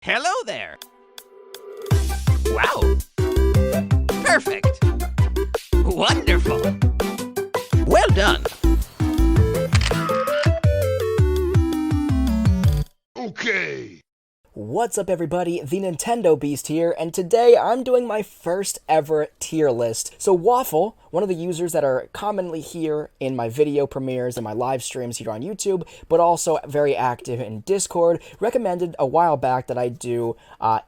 Hello there! Wow! Perfect! Wonderful! Well done! Okay! What's up everybody, the Nintendo Beast here, and today I'm doing my first ever tier list. So Waffle, one of the users that are commonly here in my video premieres and my live streams here on YouTube, but also very active in Discord, recommended a while back that I do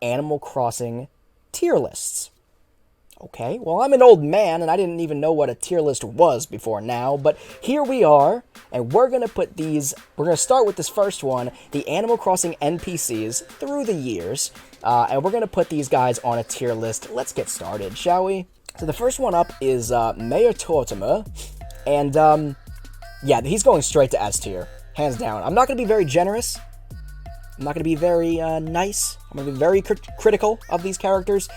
Animal Crossing tier lists. Okay, well, I'm an old man, and I didn't even know what a tier list was before now, but here we are, and we're going to start with this first one, the Animal Crossing NPCs through the years, and we're going to put these guys on a tier list. Let's get started, shall we? So the first one up is Mayor Tortoma, and, yeah, he's going straight to S tier, hands down. I'm not going to be very generous. I'm not going to be very nice. I'm going to be very critical of these characters,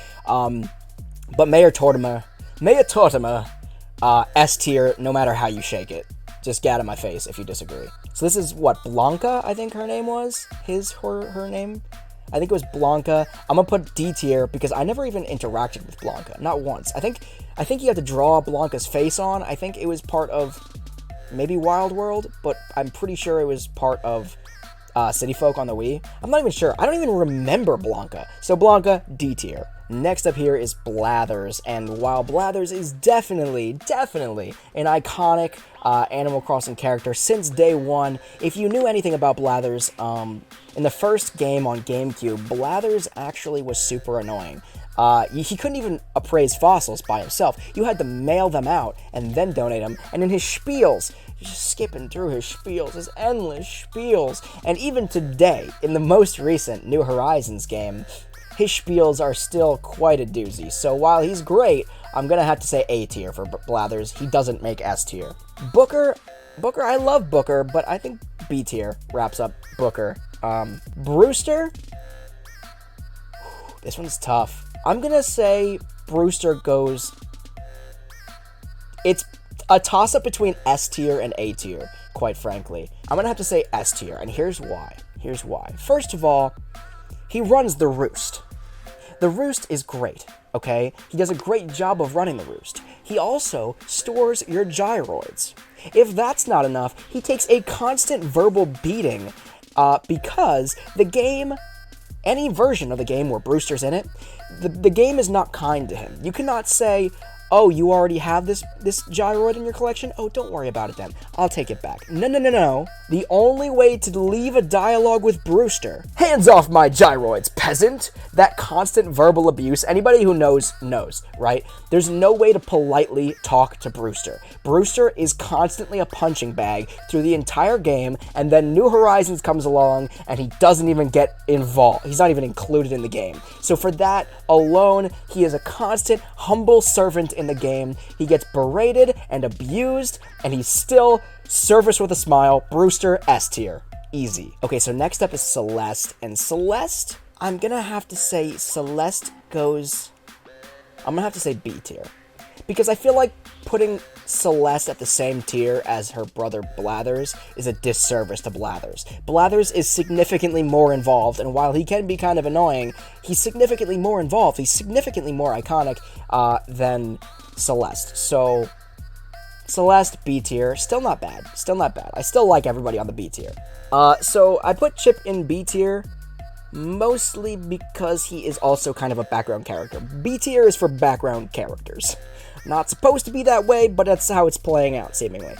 but Mayor Tortoma, S tier, no matter how you shake it. Just get out of my face if you disagree. So this is, what, Blanca, I think her name was? Her name? I think it was Blanca. I'm gonna put D tier because I never even interacted with Blanca, not once. I think you had to draw Blanca's face on. I think it was part of maybe Wild World, but I'm pretty sure it was part of City Folk on the Wii. I'm not even sure. I don't even remember Blanca. So Blanca, D tier. Next up here is Blathers, and while Blathers is definitely an iconic Animal Crossing character since day one, if you knew anything about Blathers, in the first game on GameCube, Blathers actually was super annoying. He couldn't even appraise fossils by himself. You had to mail them out and then donate them, and in his spiels, just skipping through his spiels, his endless spiels, and even today, in the most recent New Horizons game, his spiels are still quite a doozy. So while he's great, I'm gonna have to say A tier for Blathers. He doesn't make S tier. Booker, I love Booker, but I think B tier wraps up Booker. Brewster, this one's tough. I'm gonna say Brewster goes, it's a toss-up between S tier and A tier, quite frankly. I'm gonna have to say S tier, and here's why. First of all, he runs the Roost. The Roost is great, okay? He does a great job of running the Roost. He also stores your gyroids. If that's not enough, he takes a constant verbal beating because the game, any version of the game where Brewster's in it, the game is not kind to him. You cannot say, oh, you already have this gyroid in your collection? Oh, don't worry about it then. I'll take it back. No. The only way to leave a dialogue with Brewster, hands off my gyroids, peasant! That constant verbal abuse, anybody who knows, right? There's no way to politely talk to Brewster. Brewster is constantly a punching bag through the entire game, and then New Horizons comes along, and he doesn't even get involved. He's not even included in the game. So for that alone, he is a constant, humble servant in the game. He gets berated and abused, and he's still service with a smile. Brewster, S tier. Easy. Okay, so next up is Celeste, and Celeste, I'm gonna have to say B tier. Because I feel like putting Celeste at the same tier as her brother Blathers is a disservice to Blathers. Blathers is significantly more involved, and while he can be kind of annoying, he's significantly more involved. He's significantly more iconic than Celeste. So Celeste, B tier. Still not bad. I still like everybody on the B tier. So I put Chip in B tier, mostly because he is also kind of a background character. B tier is for background characters. Not supposed to be that way, but that's how it's playing out, seemingly.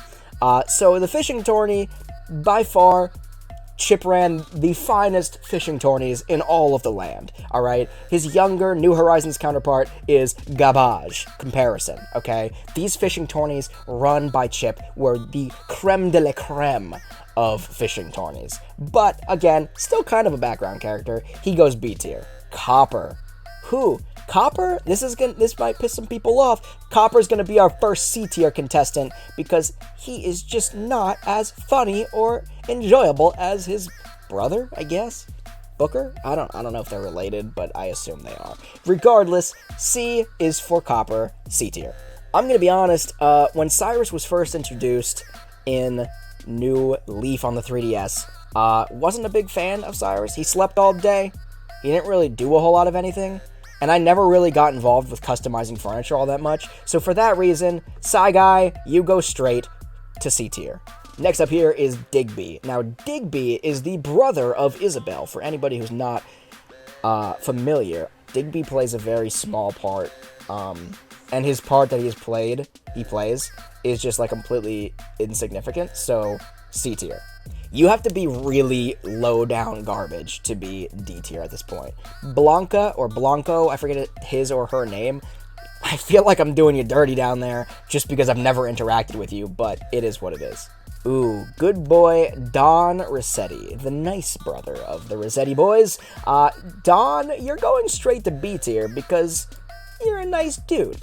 So the fishing tourney, by far, Chip ran the finest fishing tourneys in all of the land, alright? His younger New Horizons counterpart is garbage comparison, okay? These fishing tourneys run by Chip were the creme de la creme of fishing tourneys. But, again, still kind of a background character. He goes B tier. Copper. Who? Copper, this might piss some people off. Copper's gonna be our first C tier contestant because he is just not as funny or enjoyable as his brother, I guess. Booker? I don't know if they're related, but I assume they are. Regardless, C is for Copper, C tier. I'm gonna be honest, when Cyrus was first introduced in New Leaf on the 3DS, wasn't a big fan of Cyrus. He slept all day. he didn't really do a whole lot of anything, and I never really got involved with customizing furniture all that much, so for that reason, Psy Guy, you go straight to C tier. Next up here is Digby. Now, Digby is the brother of Isabelle. For anybody who's not familiar, Digby plays a very small part, and his part that he plays, is just like completely insignificant, so C tier. You have to be really low down garbage to be D tier at this point. Blanca or Blanco, I forget his or her name. I feel like I'm doing you dirty down there just because I've never interacted with you, but it is what it is. Ooh, good boy, Don Rossetti, the nice brother of the Rossetti boys. Don, you're going straight to B tier because you're a nice dude.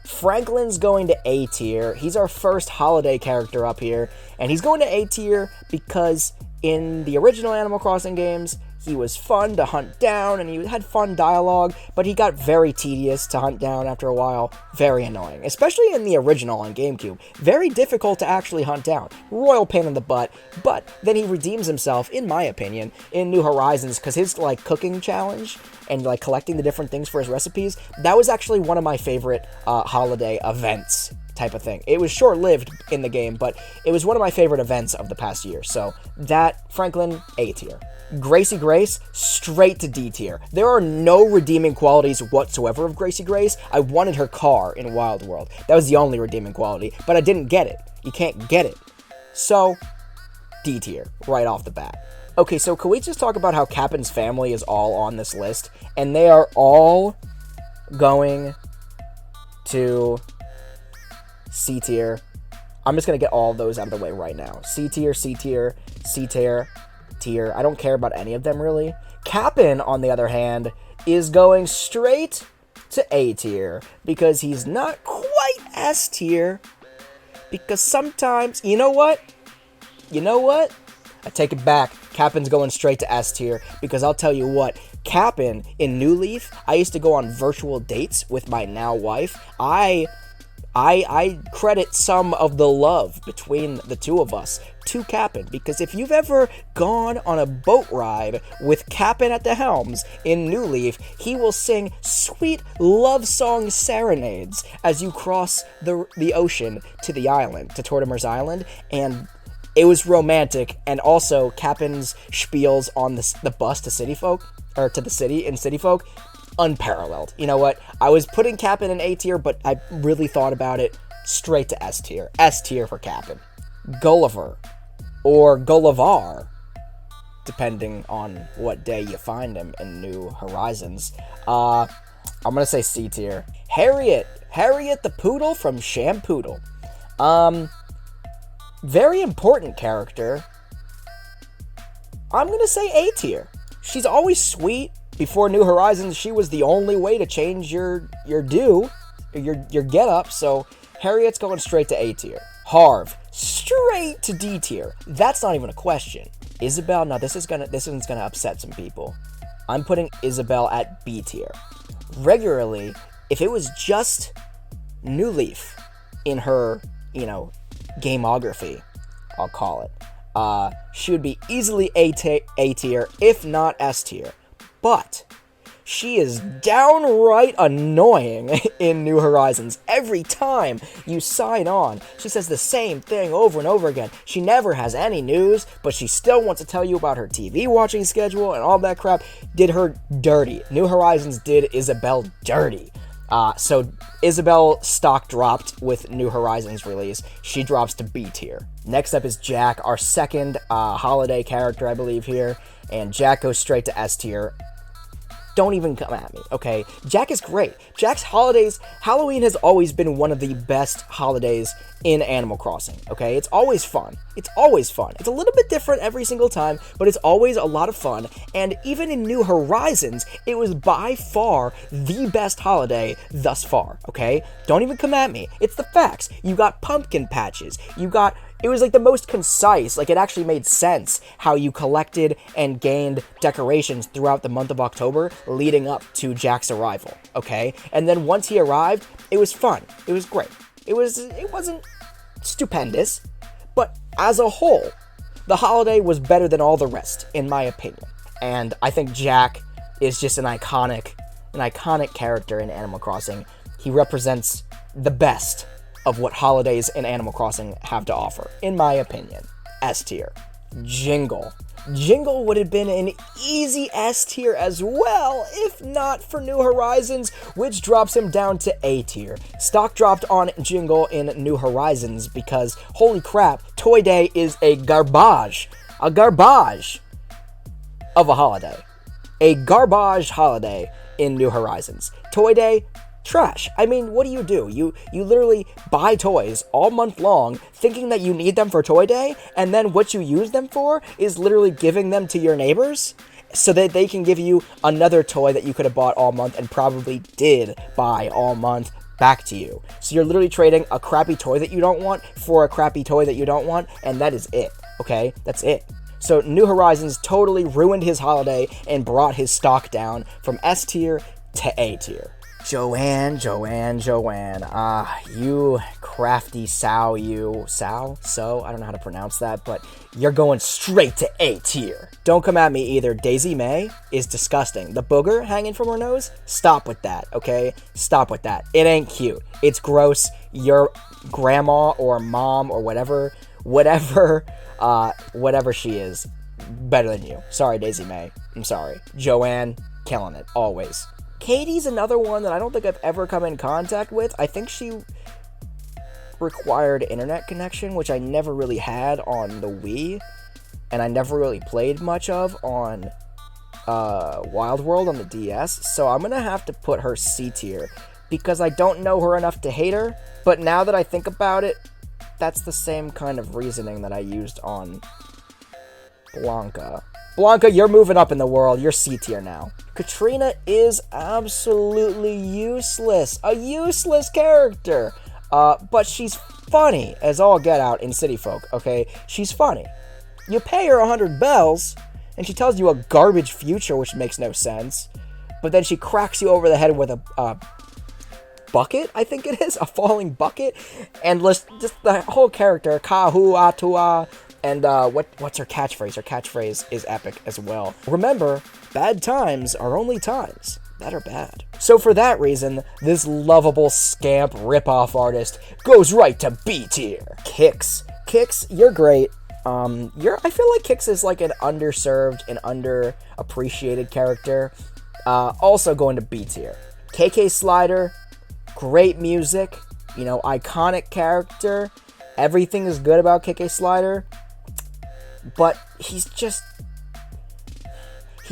Franklin's going to A tier. He's our first holiday character up here, and he's going to A tier because in the original Animal Crossing games, he was fun to hunt down, and he had fun dialogue, but he got very tedious to hunt down after a while. Very annoying, especially in the original on GameCube. Very difficult to actually hunt down. Royal pain in the butt, but then he redeems himself, in my opinion, in New Horizons, because his, like, cooking challenge and, like, collecting the different things for his recipes, that was actually one of my favorite holiday events type of thing. It was short-lived in the game, but it was one of my favorite events of the past year. So that, Franklin, A tier. Gracie Grace, straight to D tier. There are no redeeming qualities whatsoever of Gracie Grace. I wanted her car in Wild World. That was the only redeeming quality, but I didn't get it. You can't get it. So, D tier, right off the bat. Okay, so can we just talk about how Cappen's family is all on this list? And they are all going to C tier. I'm just going to get all of those out of the way right now. C tier, C tier, C tier, tier. I don't care about any of them, really. Kappen, on the other hand, is going straight to A tier because he's not quite S tier. Because sometimes, you know what? I take it back. Kappen's going straight to S tier because I'll tell you what, Kappen in New Leaf, I used to go on virtual dates with my now wife. I credit some of the love between the two of us to Kappen, because if you've ever gone on a boat ride with Kappen at the helms in New Leaf, he will sing sweet love song serenades as you cross the ocean to the island, to Tortoma's Island, and it was romantic. And also Kappen's spiels on the bus to City Folk, or to the city in City Folk, unparalleled. You know what? I was putting Kappen in A tier, but I really thought about it. Straight to S tier. S tier for Kappen. Gulliver, or Gullivar, depending on what day you find him in New Horizons. I'm gonna say C tier. Harriet the Poodle from Shampoodle. Very important character. I'm gonna say A tier. She's always sweet. Before New Horizons, she was the only way to change your get up, so Harriet's going straight to A tier. Harv, straight to D tier. That's not even a question. Isabelle, now this one's gonna upset some people. I'm putting Isabelle at B tier. Regularly, if it was just New Leaf in her, gameography, I'll call it, she would be easily A tier, if not S tier. But she is downright annoying in New Horizons. Every time you sign on, she says the same thing over and over again. She never has any news, but she still wants to tell you about her TV watching schedule and all that crap. Did her dirty. New Horizons did Isabelle dirty. So Isabelle stock dropped with New Horizons release. She drops to B tier. Next up is Jack, our second holiday character, I believe, here. And Jack goes straight to S tier. Don't even come at me, okay? Jack is great. Jack's Halloween has always been one of the best holidays in Animal Crossing, okay? It's always fun. It's a little bit different every single time, but it's always a lot of fun. And even in New Horizons, it was by far the best holiday thus far, okay? Don't even come at me. It's the facts. You got pumpkin patches. It was like the most concise, like it actually made sense how you collected and gained decorations throughout the month of October leading up to Jack's arrival, okay? And then once he arrived, it was fun. It was great. It wasn't stupendous, but as a whole, the holiday was better than all the rest, in my opinion. And I think Jack is just an iconic character in Animal Crossing. He represents the best of what holidays in Animal Crossing have to offer, in my opinion. S tier. Jingle. Jingle would have been an easy S tier as well, if not for New Horizons, which drops him down to A tier. Stock dropped on Jingle in New Horizons because, holy crap, Toy Day is a garbage of a holiday. A garbage holiday in New Horizons. Toy Day, trash. I mean, what do? You literally buy toys all month long thinking that you need them for Toy Day, and then what you use them for is literally giving them to your neighbors so that they can give you another toy that you could have bought all month and probably did buy all month back to you. So you're literally trading a crappy toy that you don't want for a crappy toy that you don't want, and that is it, okay? That's it. So New Horizons totally ruined his holiday and brought his stock down from S tier to A tier. Joanne, you crafty sow, I don't know how to pronounce that, but you're going straight to A tier. Don't come at me either. Daisy May is disgusting. The booger hanging from her nose, stop with that, okay? Stop with that. It ain't cute. It's gross. Your grandma or mom or whatever she is, better than you. Sorry, Daisy May. I'm sorry. Joanne, killing it, always. Katie's another one that I don't think I've ever come in contact with. I think she required internet connection, which I never really had on the Wii, and I never really played much of on Wild World on the DS, so I'm going to have to put her C tier, because I don't know her enough to hate her, but now that I think about it, that's the same kind of reasoning that I used on Blanca. Blanca, you're moving up in the world. You're C tier now. Katarina is absolutely useless. A useless character. But she's funny as all get out in City Folk, okay? She's funny. You pay her 100 bells, and she tells you a garbage future, which makes no sense. But then she cracks you over the head with a bucket, I think it is. A falling bucket. And just the whole character, Kahu Atua. And what's her catchphrase? Her catchphrase is epic as well. Remember, bad times are only times that are bad. So for that reason, this lovable scamp ripoff artist goes right to B tier. Kix, you're great. I feel like Kix is like an underserved and underappreciated character. Also going to B tier. KK Slider, great music, iconic character. Everything is good about KK Slider. But he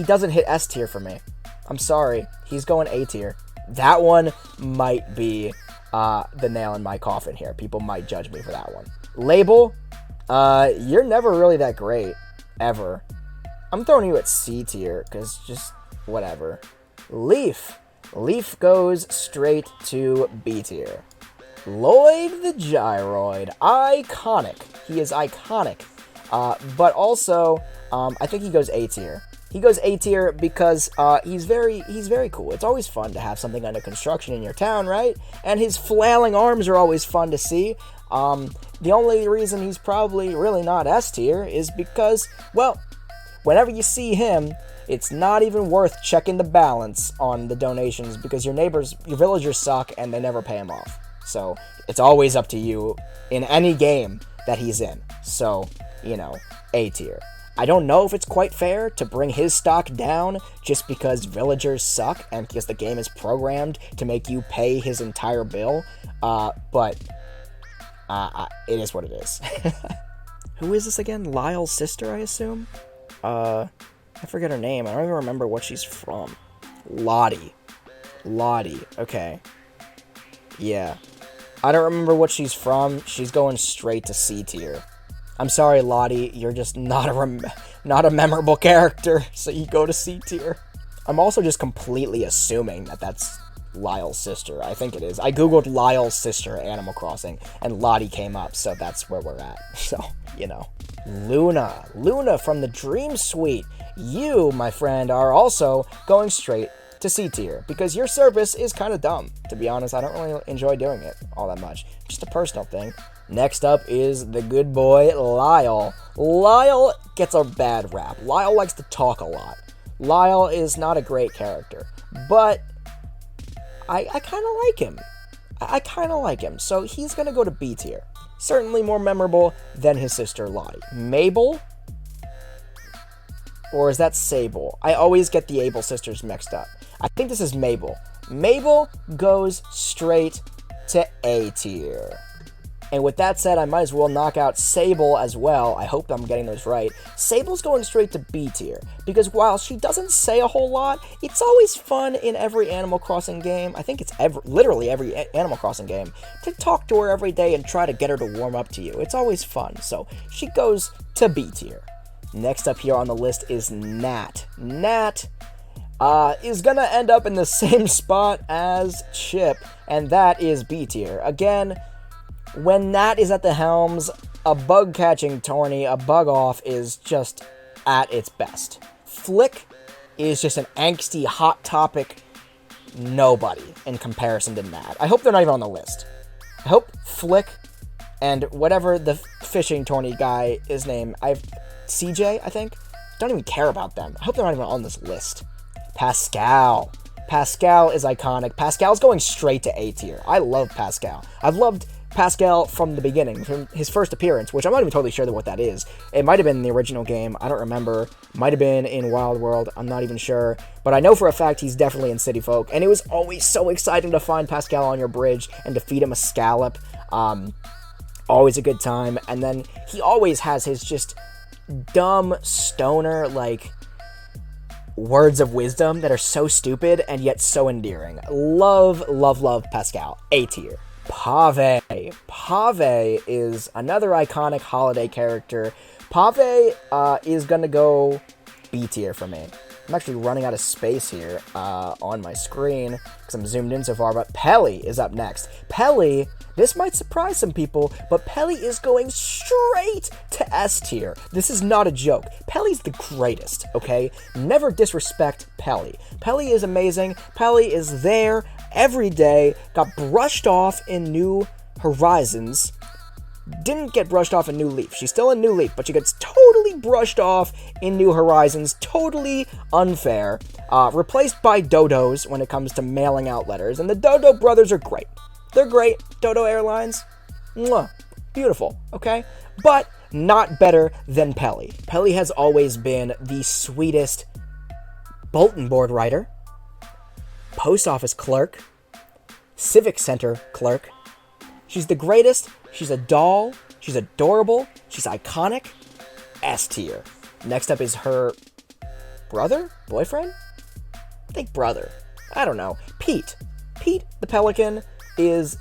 doesn't hit S tier for me. I'm sorry. He's going A tier. That one might be the nail in my coffin here. People might judge me for that one. Label, you're never really that great. Ever. I'm throwing you at C tier, because just whatever. Leaf goes straight to B tier. Lloyd the Gyroid. Iconic. He is iconic. But also, I think he goes A tier. He goes A tier because he's very cool. It's always fun to have something under construction in your town, right? And his flailing arms are always fun to see. The only reason he's probably really not S tier is because, well, whenever you see him, it's not even worth checking the balance on the donations because your villagers suck and they never pay him off. So it's always up to you in any game that he's in. So, A tier. I don't know if it's quite fair to bring his stock down just because villagers suck and because the game is programmed to make you pay his entire bill, but it is what it is. Who is this again? Lyle's sister, I assume? I forget her name. I don't even remember what she's from. Lottie, okay. Yeah. I don't remember what she's from. She's going straight to C tier. I'm sorry, Lottie, you're just not a memorable character, so you go to C tier. I'm also just completely assuming that that's Lyle's sister. I think it is. I googled Lyle's sister Animal Crossing, and Lottie came up, so that's where we're at. So, Luna from the Dream Suite. You, my friend, are also going straight to C tier, because your service is kind of dumb. To be honest, I don't really enjoy doing it all that much. Just a personal thing. Next up is the good boy, Lyle. Lyle gets a bad rap. Lyle likes to talk a lot. Lyle is not a great character, but I kind of like him. I kind of like him, so he's going to go to B tier. Certainly more memorable than his sister Lottie. Mabel? Or is that Sable? I always get the Able sisters mixed up. I think this is Mabel. Mabel goes straight to A tier. And with that said, I might as well knock out Sable as well. I hope I'm getting those right. Sable's going straight to B tier, because while she doesn't say a whole lot, it's always fun in every Animal Crossing game, I think it's literally every Animal Crossing game, to talk to her every day and try to get her to warm up to you. It's always fun, so she goes to B tier. Next up here on the list is Nat. Nat is gonna end up in the same spot as Chip, and that is B tier. Again, when Nat is at the helms, a bug-catching tourney, a bug-off is just at its best. Flick is just an angsty, hot topic nobody in comparison to Nat. I hope they're not even on the list. I hope Flick and whatever the fishing tourney guy is named, CJ, I think, don't even care about them. I hope they're not even on this list. Pascal. Pascal is iconic. Pascal's going straight to A tier. I love Pascal. I've loved Pascal from the beginning, from his first appearance, which I'm not even totally sure what that is. It might have been in the original game, I don't remember. Might have been in Wild World, I'm not even sure. But I know for a fact he's definitely in City Folk, and it was always so exciting to find Pascal on your bridge and to feed him a scallop. Always a good time. And then he always has his just dumb stoner, like, words of wisdom that are so stupid and yet so endearing. Love, love, love Pascal. A tier. Pave. Pave is another iconic holiday character. Pave is gonna go B tier for me. I'm actually running out of space here on my screen because I'm zoomed in so far, but Pele is up next. Pele, this might surprise some people, but Pele is going straight to S tier. This is not a joke. Pele's the greatest, okay? Never disrespect Pele. Pele is amazing. Pele is there every day, got brushed off in New Horizons. Didn't get brushed off in New Leaf. She's still in New Leaf, but she gets totally brushed off in New Horizons. Totally unfair. Replaced by Dodos when it comes to mailing out letters. And the Dodo brothers are great. They're great. Dodo Airlines. Mwah. Beautiful, okay? But not better than Pele. Pele has always been the sweetest bulletin board writer, post office clerk, civic center clerk. She's the greatest. She's a doll. She's adorable. She's iconic. S tier. Next up is her brother? Boyfriend? I think brother. I don't know. Pete. Pete the Pelican is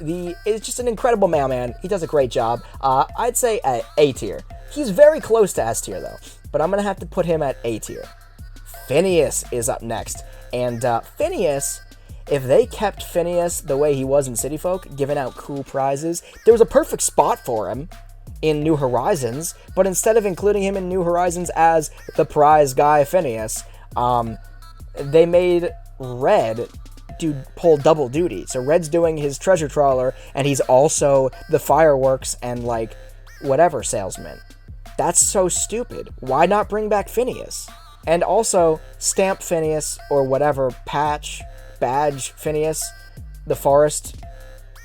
just an incredible mailman. He does a great job. I'd say A tier. He's very close to S tier though, but I'm gonna have to put him at A tier. Phineas is up next. And Phineas, if they kept Phineas the way he was in City Folk, giving out cool prizes, there was a perfect spot for him in New Horizons, but instead of including him in New Horizons as the prize guy Phineas, they made Red pull double duty. So Red's doing his treasure trawler, and he's also the fireworks and, like, whatever salesman. That's so stupid. Why not bring back Phineas? And also, Stamp Phineas, or whatever, Badge Phineas, the forest,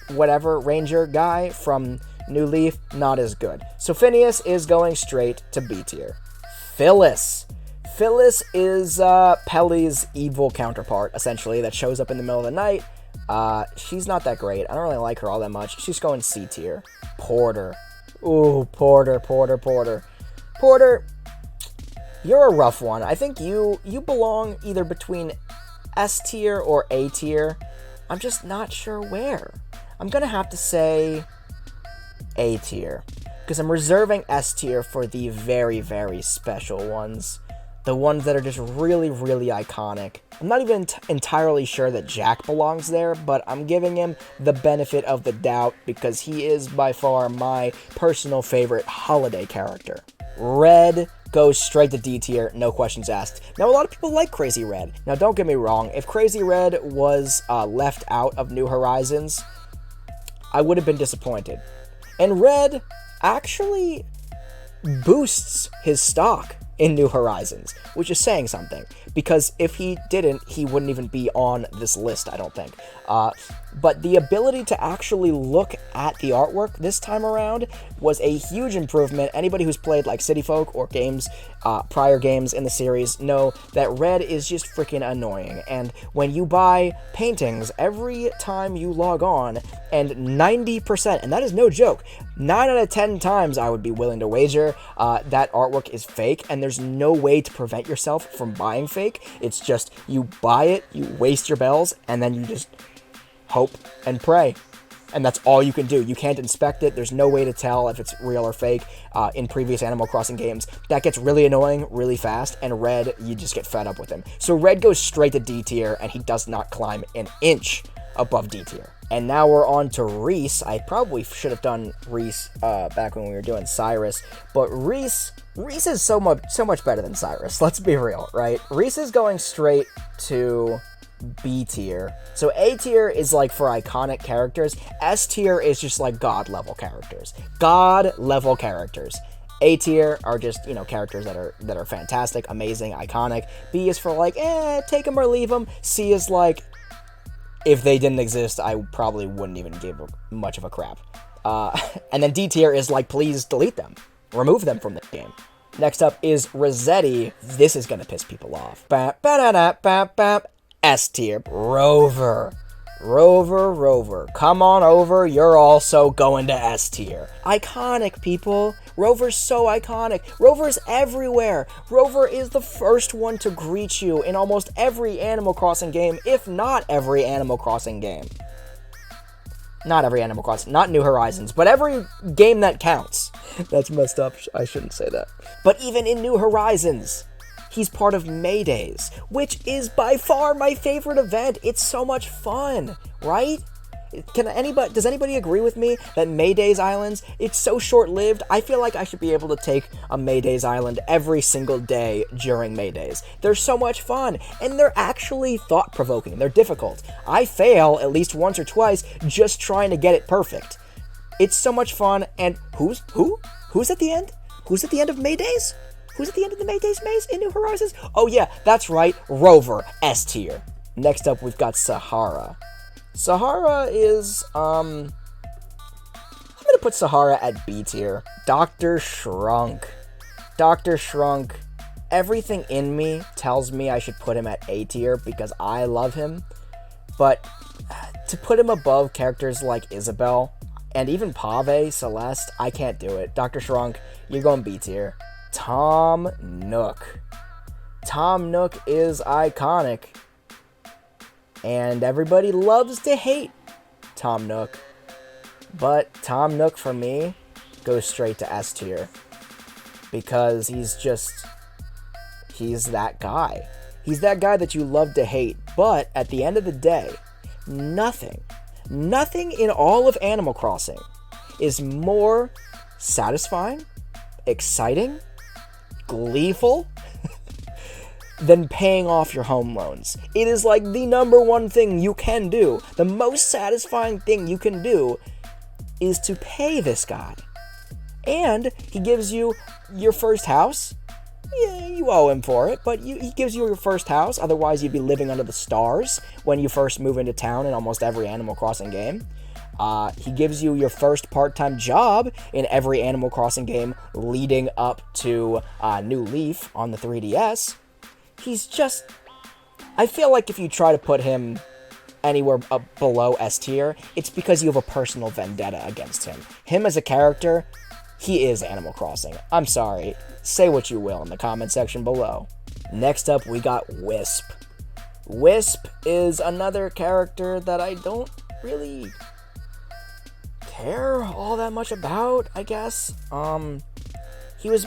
whatever, ranger guy from New Leaf, not as good. So Phineas is going straight to B tier. Phyllis. Phyllis is Pele's evil counterpart, essentially, that shows up in the middle of the night. She's not that great. I don't really like her all that much. She's going C tier. Porter. Ooh, Porter. Porter, you're a rough one. I think you belong either between S tier or A tier. I'm just not sure where. I'm gonna have to say A tier, because I'm reserving S tier for the very, very special ones. The ones that are just really, really iconic. I'm not even entirely sure that Jack belongs there, but I'm giving him the benefit of the doubt because he is by far my personal favorite holiday character. Red goes straight to D tier, no questions asked. Now, a lot of people like Crazy Red. Now, don't get me wrong, if Crazy Red was left out of New Horizons, I would have been disappointed. And Red actually boosts his stock in New Horizons, which is saying something, because if he didn't, he wouldn't even be on this list, I don't think. But the ability to actually look at the artwork this time around was a huge improvement. Anybody who's played like City Folk or games, prior games in the series, know that red is just freaking annoying. And when you buy paintings every time you log on, and 90%, and that is no joke, 9 out of 10 times I would be willing to wager that artwork is fake, and there's no way to prevent yourself from buying fake. It's just you buy it, you waste your bells, and then you just hope and pray. And that's all you can do. You can't inspect it. There's no way to tell if it's real or fake in previous Animal Crossing games. That gets really annoying really fast, and Red, you just get fed up with him. So Red goes straight to D tier, and he does not climb an inch above D tier. And now we're on to Reese. I probably should have done Reese back when we were doing Cyrus, but Reese is so much better than Cyrus. Let's be real, right? Reese is going straight to B tier. So A tier is like for iconic characters. S tier is just like God level characters. A tier are just, characters that are fantastic, amazing, iconic. B is for like, take them or leave them. C is like, if they didn't exist, I probably wouldn't even give much of a crap. And then D tier is like, please delete them. Remove them from the game. Next up is Rossetti. This is gonna piss people off. S tier. Rover. Come on over. You're also going to S tier. Iconic, people. Rover's so iconic. Rover's everywhere. Rover is the first one to greet you in almost every Animal Crossing game, if not every Animal Crossing game. Not every Animal Crossing, not New Horizons, but every game that counts. That's messed up. I shouldn't say that. But even in New Horizons, he's part of Maydays, which is by far my favorite event. It's so much fun, right? Does anybody agree with me that Maydays Islands, it's so short-lived? I feel like I should be able to take a Maydays Island every single day during Maydays. They're so much fun, and they're actually thought-provoking. They're difficult. I fail at least once or twice just trying to get it perfect. It's so much fun, and who's at the end? Who's at the end of Maydays? Who's at the end of the Maydays maze in New Horizons? Oh yeah, that's right, Rover, S tier. Next up, we've got Sahara. Sahara is, I'm gonna put Sahara at B tier. Dr. Shrunk, everything in me tells me I should put him at A tier because I love him, but to put him above characters like Isabelle, and even Pave, Celeste, I can't do it. Dr. Shrunk, you're going B tier. Tom Nook. Tom Nook is iconic, and everybody loves to hate Tom Nook, but Tom Nook for me goes straight to S tier because he's that guy. He's that guy that you love to hate, but at the end of the day, nothing in all of Animal Crossing is more satisfying, exciting, gleeful than paying off your home loans. It is like the number one thing you can do. The most satisfying thing you can do is to pay this guy. And he gives you your first house. Yeah, you owe him for it, but he gives you your first house. Otherwise, you'd be living under the stars when you first move into town in almost every Animal Crossing game. He gives you your first part-time job in every Animal Crossing game leading up to New Leaf on the 3DS. He's just... I feel like if you try to put him anywhere up below S tier, it's because you have a personal vendetta against him. Him as a character, he is Animal Crossing. I'm sorry. Say what you will in the comment section below. Next up, we got Wisp. Wisp is another character that I don't really care all that much about, I guess.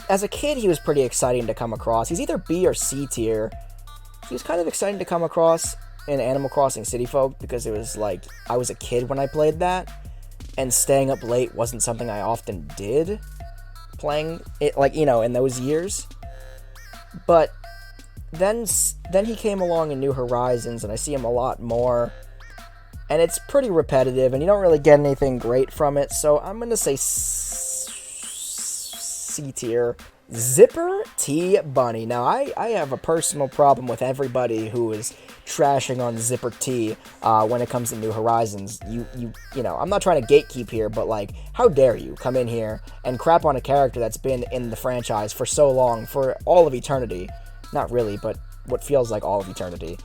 As a kid, he was pretty exciting to come across. He's either B or C tier. He was kind of exciting to come across in Animal Crossing City Folk because it was like, I was a kid when I played that, and staying up late wasn't something I often did, playing it, in those years. But then he came along in New Horizons, and I see him a lot more, and it's pretty repetitive, and you don't really get anything great from it, so I'm gonna say C C tier, Zipper T Bunny. Now, I have a personal problem with everybody who is trashing on Zipper T when it comes to New Horizons. You know, I'm not trying to gatekeep here, but, like, how dare you come in here and crap on a character that's been in the franchise for so long, for all of eternity. Not really, but what feels like all of eternity.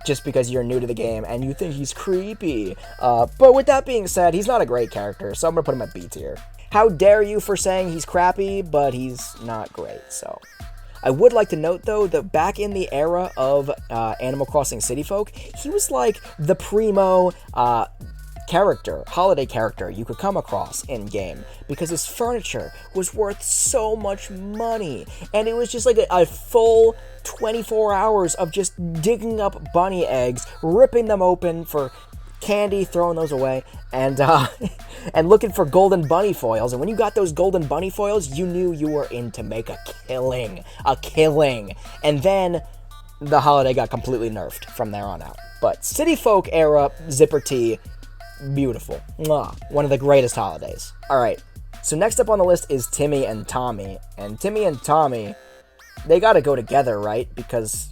Just because you're new to the game and you think he's creepy. But with that being said, he's not a great character, so I'm going to put him at B tier. How dare you for saying he's crappy, but he's not great, so. I would like to note, though, that back in the era of Animal Crossing City Folk, he was like the primo holiday character you could come across in-game, because his furniture was worth so much money, and it was just like a full 24 hours of just digging up bunny eggs, ripping them open for candy, throwing those away, and and looking for golden bunny foils. And when you got those golden bunny foils, you knew you were in to make a killing. And then the holiday got completely nerfed from there on out. But City Folk era Zipper T, beautiful. Mwah. One of the greatest holidays. Alright, so next up on the list is Timmy and Tommy. And Timmy and Tommy, they gotta go together, right? Because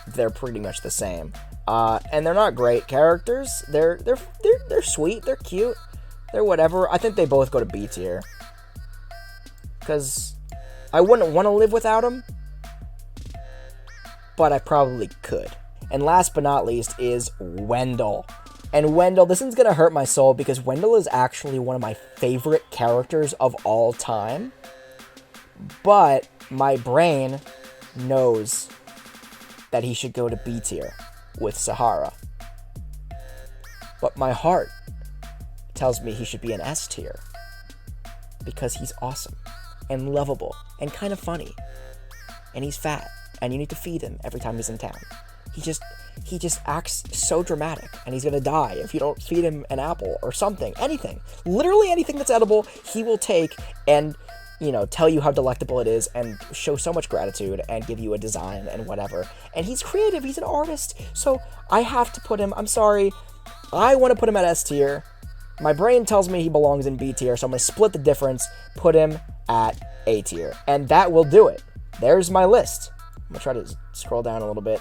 they're pretty much the same. And they're not great characters. They're sweet, they're cute, they're whatever. I think they both go to B tier. Because I wouldn't want to live without them, but I probably could. And last but not least is Wendell. And Wendell, this one's gonna hurt my soul because Wendell is actually one of my favorite characters of all time. But my brain knows that he should go to B tier with Sahara. But my heart tells me he should be an S tier because he's awesome and lovable and kind of funny. And he's fat and you need to feed him every time he's in town. He just acts so dramatic, and he's gonna die if you don't feed him an apple or something, anything. Literally anything that's edible, he will take and, you know, tell you how delectable it is and show so much gratitude and give you a design and whatever. And he's creative, he's an artist, so I have to put him, I'm sorry, I want to put him at S tier. My brain tells me he belongs in B tier, so I'm gonna split the difference, put him at A tier. And that will do it. There's my list. I'm gonna try to scroll down a little bit.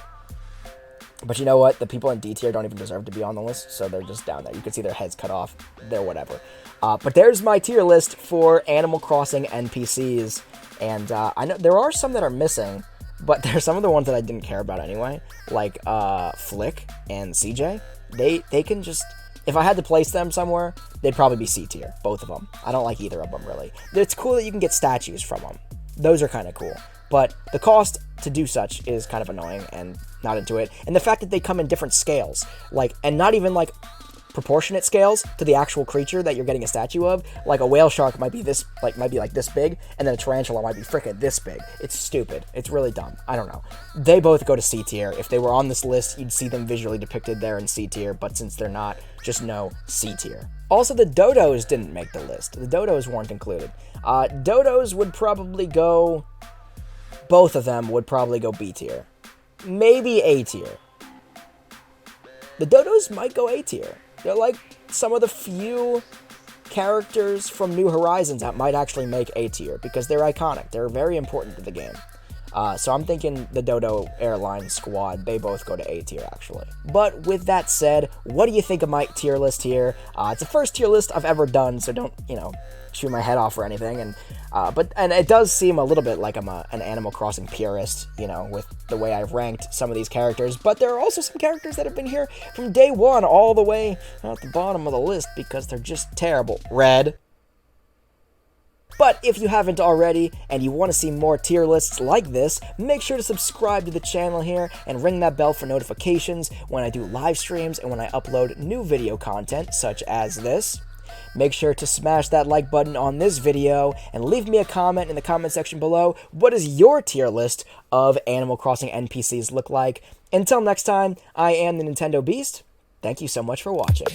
But you know what? The people in D tier don't even deserve to be on the list, so they're just down there. You can see their heads cut off. They're whatever. But there's my tier list for Animal Crossing NPCs. And I know there are some that are missing, but there's some of the ones that I didn't care about anyway. Like Flick and CJ. They can just... If I had to place them somewhere, they'd probably be C tier. Both of them. I don't like either of them, really. It's cool that you can get statues from them. Those are kind of cool. But the cost to do such is kind of annoying and not into it. And the fact that they come in different scales, like, and not even like proportionate scales to the actual creature that you're getting a statue of. Like a whale shark might be this, might be like this big, and then a tarantula might be frickin' this big. It's stupid. It's really dumb. I don't know. They both go to C tier. If they were on this list, you'd see them visually depicted there in C tier, but since they're not, just know C tier. Also, the dodos didn't make the list. The dodos weren't included. Dodos would probably go... Both of them would probably go B tier. Maybe A tier. The dodos might go A tier. They're like some of the few characters from New Horizons that might actually make A tier because they're iconic. They're very important to the game. So I'm thinking the Dodo Airline Squad, they both go to A tier, actually. But with that said, what do you think of my tier list here? It's the first tier list I've ever done, so don't, shoot my head off or anything. And it does seem a little bit like I'm an Animal Crossing purist, with the way I've ranked some of these characters. But there are also some characters that have been here from day one all the way at the bottom of the list because they're just terrible. Red. But if you haven't already, and you want to see more tier lists like this, make sure to subscribe to the channel here, and ring that bell for notifications when I do live streams and when I upload new video content, such as this. Make sure to smash that like button on this video, and leave me a comment in the comment section below. What does your tier list of Animal Crossing NPCs look like? Until next time, I am the Nintendo Beast. Thank you so much for watching.